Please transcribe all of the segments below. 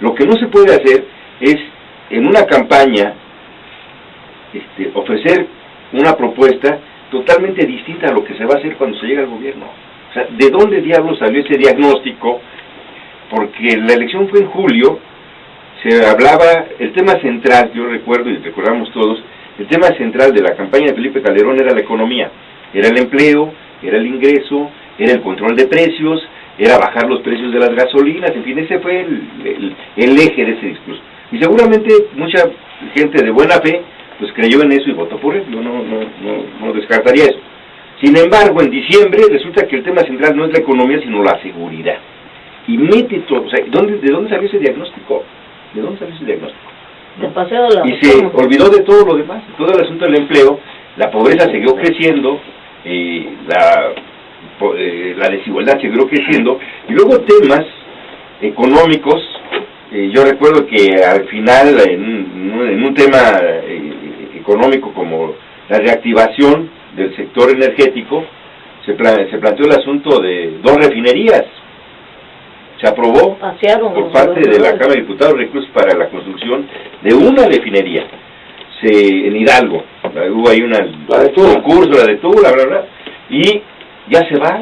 Lo que no se puede hacer es, en una campaña, ofrecer una propuesta totalmente distinta a lo que se va a hacer cuando se llega al gobierno. O sea, ¿de dónde diablos salió ese diagnóstico? Porque la elección fue en julio, se hablaba, el tema central, yo recuerdo y recordamos todos, el tema central de la campaña de Felipe Calderón era la economía, era el empleo, era el ingreso, era el control de precios, era bajar los precios de las gasolinas, en fin, ese fue el eje de ese discurso. Y seguramente mucha gente de buena fe pues creyó en eso y votó por él. Yo no descartaría eso. Sin embargo, en diciembre resulta que el tema central no es la economía, sino la seguridad. Y mete todo, o sea, ¿de dónde salió ese diagnóstico? ¿De dónde salió ese diagnóstico? ¿No? Y se olvidó de todo lo demás, todo el asunto del empleo, la pobreza siguió creciendo, la desigualdad siguió creciendo, y luego temas económicos. Yo recuerdo que al final, en un tema económico como la reactivación del sector energético, se planteó el asunto de 2 refinerías. Se aprobó por parte de la Cámara de Diputados recursos para la construcción de una refinería en Hidalgo. Hubo ahí un concurso, la de Tula, bla, bla, y ya se va,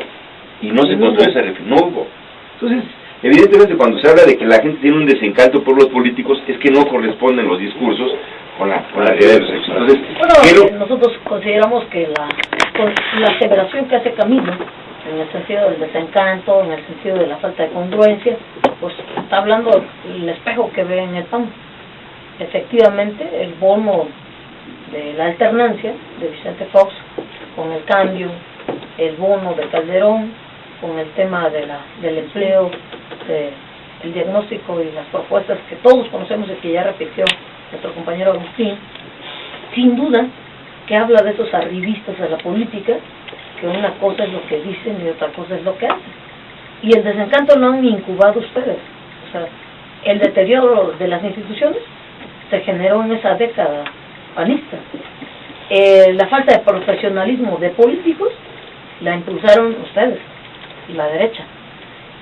y no se construyó esa refinería, no hubo. Entonces, evidentemente, cuando se habla de que la gente tiene un desencanto por los políticos, es que no corresponden los discursos con la realidad de los hechos. Entonces, nosotros consideramos que la aseveración que hace Camilo, en el sentido del desencanto, en el sentido de la falta de congruencia, pues está hablando el espejo que ve en el PAN. Efectivamente, el bono de la alternancia de Vicente Fox, con el cambio, el bono de Calderón, con el tema del empleo, el diagnóstico y las propuestas que todos conocemos y que ya repitió nuestro compañero Agustín, sin duda que habla de esos arribistas de la política, que una cosa es lo que dicen y otra cosa es lo que hacen. Y el desencanto lo han incubado ustedes. O sea, el deterioro de las instituciones se generó en esa década panista. La falta de profesionalismo de políticos la impulsaron ustedes, la derecha.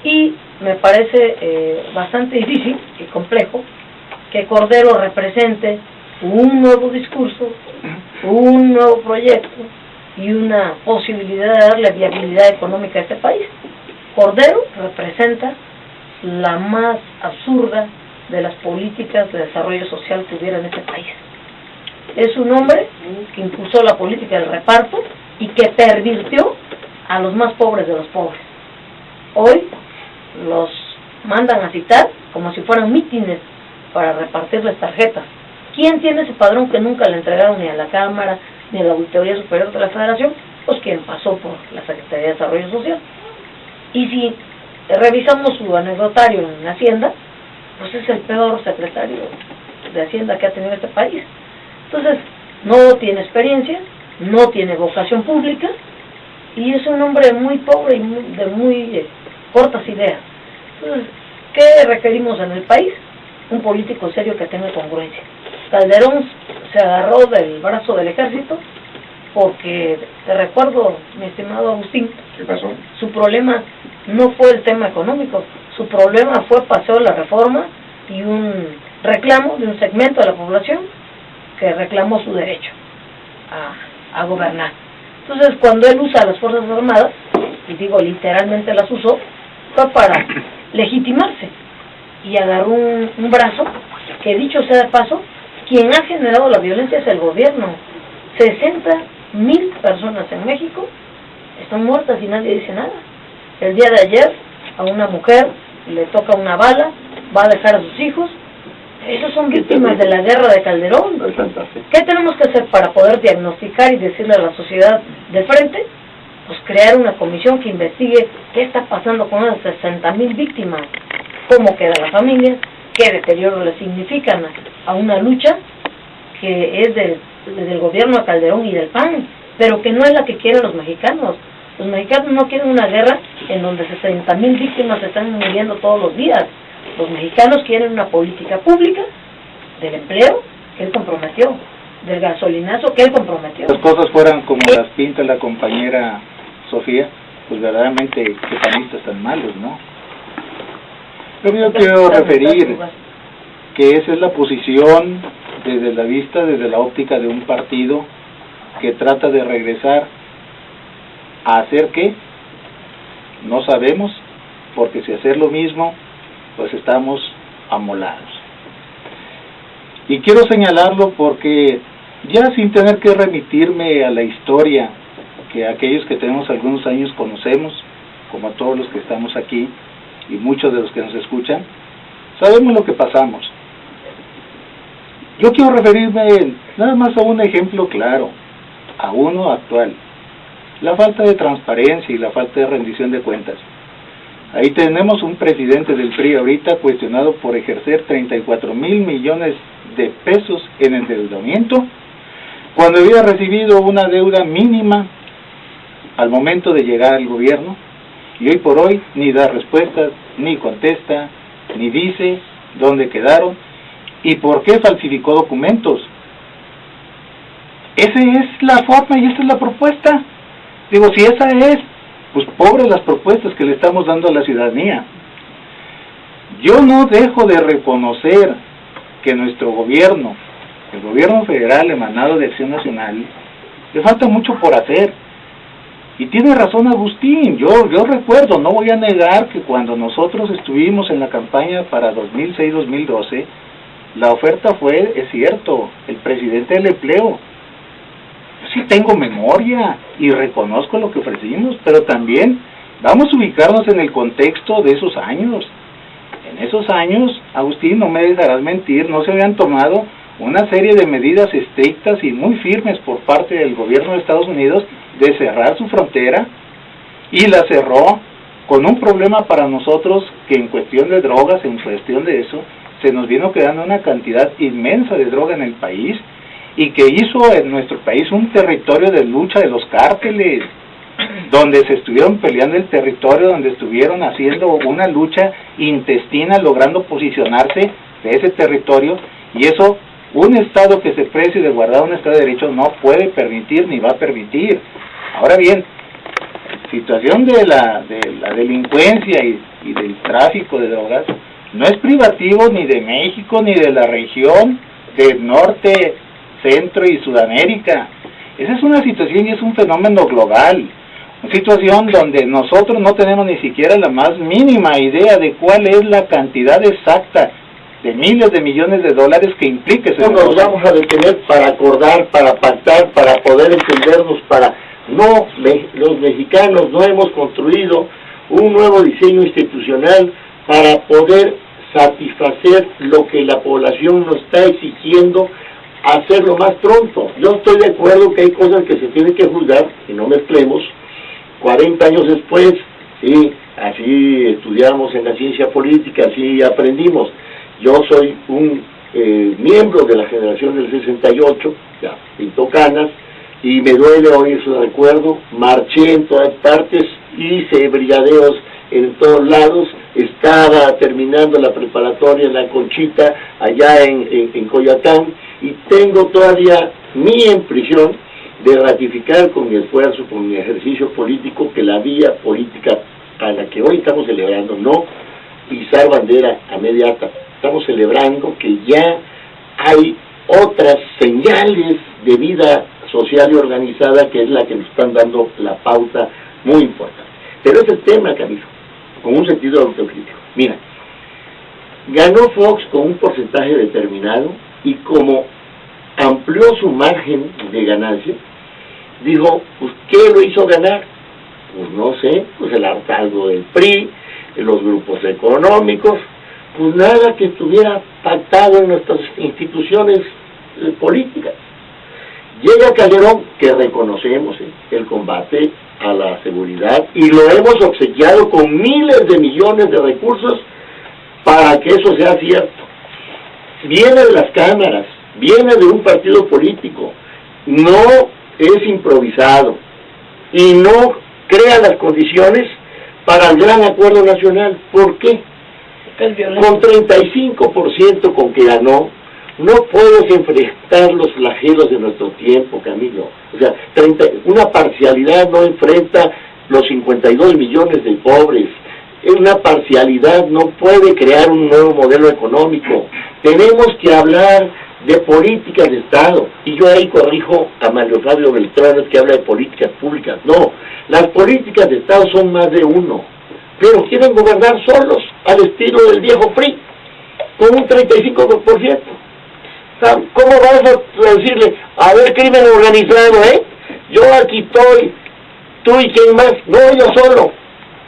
Y me parece bastante difícil y complejo que Cordero represente un nuevo discurso, un nuevo proyecto y una posibilidad de darle viabilidad económica a este país. Cordero representa la más absurda de las políticas de desarrollo social que hubiera en este país. Es un hombre que impulsó la política del reparto y que pervirtió a los más pobres de los pobres. Hoy los mandan a citar como si fueran mítines para repartirles tarjetas. ¿Quién tiene ese padrón que nunca le entregaron ni a la Cámara ni a la Auditoría Superior de la Federación? Pues quien pasó por la Secretaría de Desarrollo Social. Y si revisamos su anecdotario en Hacienda, pues es el peor secretario de Hacienda que ha tenido este país. Entonces, no tiene experiencia, no tiene vocación pública, y es un hombre muy pobre y de muy cortas ideas. Entonces, ¿qué requerimos en el país? Un político serio que tenga congruencia. Calderón se agarró del brazo del ejército porque, te recuerdo, mi estimado Agustín, ¿qué pasó? Su problema no fue el tema económico, su problema fue paseo de la reforma y un reclamo de un segmento de la población que reclamó su derecho a gobernar. Entonces, cuando él usa las Fuerzas Armadas, y digo literalmente las usó, fue para legitimarse, y agarró un brazo que, dicho sea de paso, quien ha generado la violencia es el gobierno. 60,000 personas en México están muertas y nadie dice nada. El día de ayer a una mujer le toca una bala, va a dejar a sus hijos. Esos son víctimas de la guerra de Calderón. ¿Qué tenemos que hacer para poder diagnosticar y decirle a la sociedad de frente? Pues crear una comisión que investigue qué está pasando con las 60,000 víctimas, cómo queda la familia, qué deterioro le significan a una lucha que es del gobierno de Calderón y del PAN, pero que no es la que quieren los mexicanos. Los mexicanos no quieren una guerra en donde 60,000 víctimas se están muriendo todos los días. Los mexicanos quieren una política pública del empleo que él comprometió, del gasolinazo que él comprometió. Las cosas fueran como las pinta la compañera Sofía, pues verdaderamente qué panistas tan malos, ¿no? Pero yo quiero referir que esa es la posición desde la óptica de un partido que trata de regresar a hacer ¿qué? No sabemos, porque si hacer lo mismo, pues estamos amolados. Y quiero señalarlo porque ya sin tener que remitirme a la historia que aquellos que tenemos algunos años conocemos, como a todos los que estamos aquí y muchos de los que nos escuchan, sabemos lo que pasamos. Yo quiero referirme nada más a un ejemplo claro, a uno actual, la falta de transparencia y la falta de rendición de cuentas. Ahí tenemos un presidente del PRI ahorita cuestionado por ejercer 34,000 millones de pesos en endeudamiento, cuando había recibido una deuda mínima al momento de llegar al gobierno, y hoy por hoy ni da respuestas, ni contesta, ni dice dónde quedaron, y por qué falsificó documentos. Esa es la forma y esa es la propuesta. Digo, si esa es, pues pobres las propuestas que le estamos dando a la ciudadanía. Yo no dejo de reconocer que nuestro gobierno, el gobierno federal emanado de Acción Nacional, le falta mucho por hacer. Y tiene razón Agustín, yo recuerdo, no voy a negar que cuando nosotros estuvimos en la campaña para 2006-2012, la oferta fue, es cierto, el presidente del empleo. Yo sí tengo memoria y reconozco lo que ofrecimos, pero también vamos a ubicarnos en el contexto de esos años. En esos años, Agustín, no me dejarás mentir, no se habían tomado una serie de medidas estrictas y muy firmes por parte del gobierno de Estados Unidos de cerrar su frontera, y la cerró con un problema para nosotros que en cuestión de drogas, en cuestión de eso, se nos vino quedando una cantidad inmensa de droga en el país, y que hizo en nuestro país un territorio de lucha de los cárteles, donde se estuvieron peleando el territorio, donde estuvieron haciendo una lucha intestina, logrando posicionarse de ese territorio, y eso un Estado que se precie de guardar un Estado de Derecho no puede permitir ni va a permitir. Ahora bien, situación de la delincuencia y del tráfico de drogas no es privativo ni de México ni de la región del norte, centro y Sudamérica. Esa es una situación y es un fenómeno global, una situación donde nosotros no tenemos ni siquiera la más mínima idea de cuál es la cantidad exacta de miles de millones de dólares que implica ese negocio. Nos vamos a detener para acordar, para pactar, para poder entendernos, los mexicanos no hemos construido un nuevo diseño institucional para poder satisfacer lo que la población nos está exigiendo hacerlo más pronto. Yo estoy de acuerdo que hay cosas que se tienen que juzgar, y no mezclemos. 40 años después, sí, así estudiamos en la ciencia política, así aprendimos. Yo soy un miembro de la generación del 68, ya pintó canas, y me duele hoy ese recuerdo. Marché en todas partes, hice brigadeos en todos lados, estaba terminando la preparatoria en la Conchita, allá en Coyoacán, y tengo todavía mi impresión de ratificar con mi esfuerzo, con mi ejercicio político, que la vía política a la que hoy estamos celebrando, no izar bandera a media asta, estamos celebrando que ya hay otras señales de vida social y organizada, que es la que nos están dando la pauta muy importante. Pero es el tema, Camilo, con un sentido autocrítico. Mira, ganó Fox con un porcentaje determinado, y como amplió su margen de ganancia, dijo, pues, ¿qué lo hizo ganar? Pues no sé, pues el hartazgo del PRI, los grupos económicos, pues nada que estuviera pactado en nuestras instituciones políticas. Llega Calderón, que reconocemos el combate a la seguridad, y lo hemos obsequiado con miles de millones de recursos para que eso sea cierto. Viene de las cámaras, viene de un partido político, no es improvisado, y no crea las condiciones para el gran acuerdo nacional. ¿Por qué? Con 35% con que ganó, no puedes enfrentar los flagelos de nuestro tiempo, Camilo. O sea, una parcialidad no enfrenta los 52 millones de pobres, una parcialidad no puede crear un nuevo modelo económico. Tenemos que hablar de políticas de Estado. Y yo ahí corrijo a Mario Fabio Beltrán, que habla de políticas públicas. No, las políticas de Estado son más de uno, pero quieren gobernar solos, al estilo del viejo PRI, con un 35%. ¿Cómo vas a decirle, a ver, crimen organizado, yo aquí estoy, tú y quién más? No, yo solo.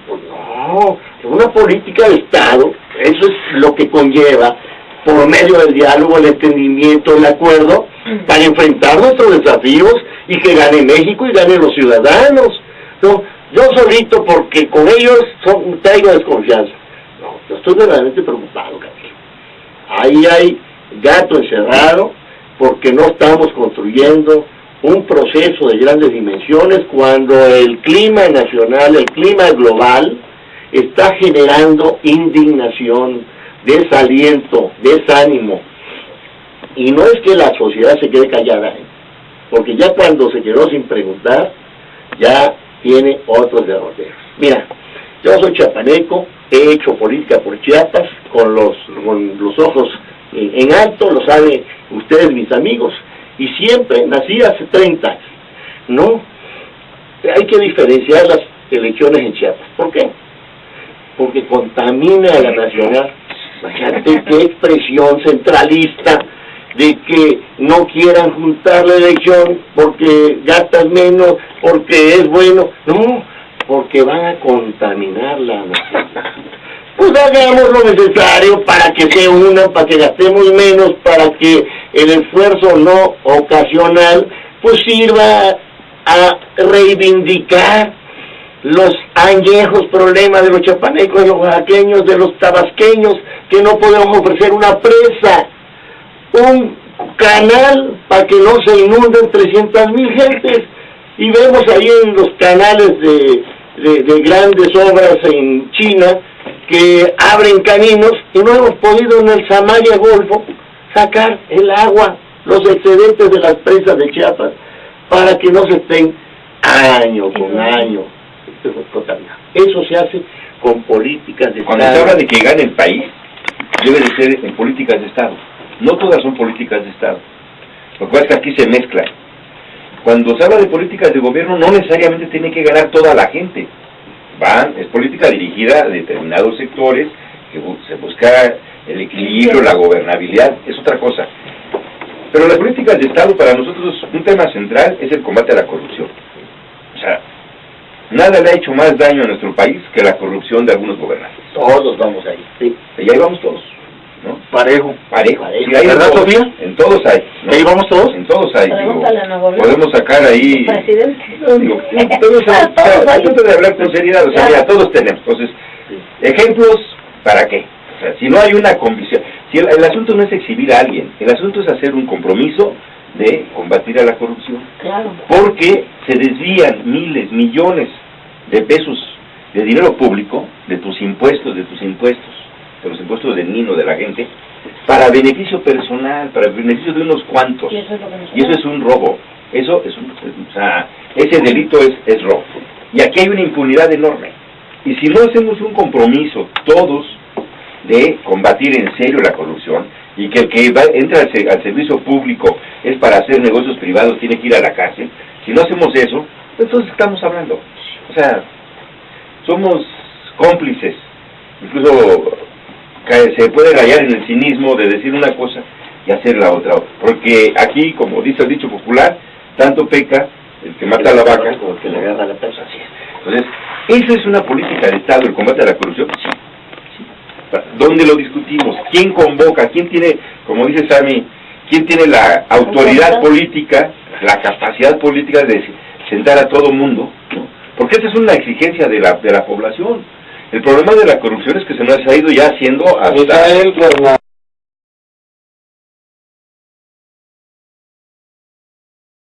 Pues no, una política de Estado, eso es lo que conlleva, por medio del diálogo, el entendimiento, el acuerdo, para enfrentar nuestros desafíos y que gane México y ganen los ciudadanos. No, yo solito, porque con ellos traigo desconfianza. No, yo estoy verdaderamente preocupado, Gabriel. Ahí hay gato encerrado, porque no estamos construyendo un proceso de grandes dimensiones cuando el clima nacional, el clima global, está generando indignación, desaliento, desánimo. Y no es que la sociedad se quede callada, porque ya cuando se quedó sin preguntar, ya tiene otros derroteros. Mira, yo soy chiapaneco, he hecho política por Chiapas, con los ojos en alto, lo saben ustedes, mis amigos, y siempre nací hace 30 años. No, hay que diferenciar las elecciones en Chiapas. ¿Por qué? Porque contamina a la nacional. Imagínate qué expresión centralista de que no quieran juntar la elección porque gastas menos, porque es bueno. No, porque van a contaminar la nacional. Pues hagamos lo necesario para que se unan, para que gastemos menos, para que el esfuerzo no ocasional pues sirva a reivindicar los añejos problemas de los chapanecos, de los oaxaqueños, de los tabasqueños, que no podemos ofrecer una presa, un canal para que no se inunden 300,000 gentes. Y vemos ahí en los canales de grandes obras en China que abren caminos y no hemos podido en el Samaria Golfo sacar el agua, los excedentes de las presas de Chiapas, para que no se estén año con año contaminados. Eso se hace con políticas de Estado. Cuando se habla de que gane el país, debe de ser en políticas de Estado. No todas son políticas de Estado. Lo cual es que aquí se mezclan. Cuando se habla de políticas de gobierno, no necesariamente tiene que ganar toda la gente. Es política dirigida a determinados sectores, que se busca el equilibrio, la gobernabilidad, es otra cosa. Pero las políticas de Estado, para nosotros, un tema central es el combate a la corrupción. O sea, nada le ha hecho más daño a nuestro país que la corrupción de algunos gobernantes. Todos vamos ahí. Sí, y ahí vamos todos, ¿no? Parejo. Sí, hay ¿verdad, Sofía? En todos hay, ¿no? ¿Ahí vamos todos? En todos hay. Digo, a podemos sacar ahí... Presidente. Digo, al punto de hablar con seriedad, o sea, mira, todos tenemos. Entonces, ejemplos, ¿para qué? O sea, si no hay una convicción, si el asunto no es exhibir a alguien, el asunto es hacer un compromiso de combatir a la corrupción. Claro. Porque se desvían miles, millones de pesos de dinero público, de tus impuestos, de los impuestos del nino, de la gente, para beneficio personal, para beneficio de unos cuantos. Y eso es un robo. Eso es o sea, ese delito es robo. Y aquí hay una impunidad enorme. Y si no hacemos un compromiso todos de combatir en serio la corrupción, y que el que entra al servicio público es para hacer negocios privados, tiene que ir a la cárcel, si no hacemos eso, entonces estamos hablando. O sea, somos cómplices. Incluso se puede rayar en el cinismo de decir una cosa y hacer la otra. Porque aquí, como dice el dicho popular, tanto peca el que mata a la vaca como el que le agarra a la persa. Entonces, esa es una política de Estado, el combate a la corrupción. Sí. ¿Dónde lo discutimos? ¿Quién convoca? ¿Quién tiene, como dice Sammy, quién tiene la autoridad política, la capacidad política de sentar a todo mundo, ¿no? Porque esa es una exigencia de la población. El problema de la corrupción es que se nos ha ido ya haciendo hasta...